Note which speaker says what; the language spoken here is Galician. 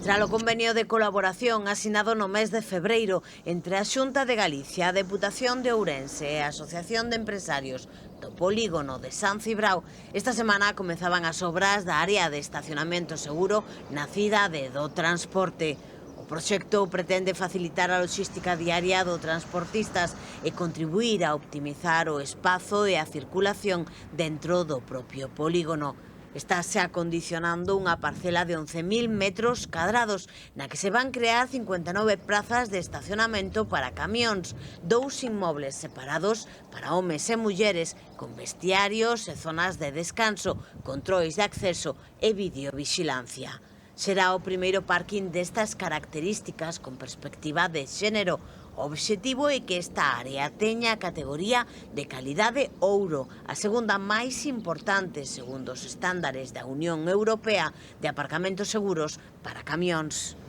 Speaker 1: Tras o convenio de colaboración asinado no mes de febreiro entre a Xunta de Galicia, a Deputación de Ourense e a Asociación de Empresarios do Polígono de San Cibrao, esta semana comenzaban as obras da área de estacionamento seguro na cidade do transporte. O proxecto pretende facilitar a logística diaria dos transportistas e contribuir a optimizar o espazo e a circulación dentro do propio polígono. Estáse acondicionando unha parcela de 11.000 metros cadrados na que se van crear 59 prazas de estacionamento para camións, 2 inmobles separados para homes e mulleres con vestiarios e zonas de descanso, controis de acceso e videovigilancia. Será o primeiro parking destas características con perspectiva de xénero. O obxectivo é que esta área teña a categoría de calidade ouro, a segunda máis importante segundo os estándares da Unión Europea de aparcamentos seguros para camións.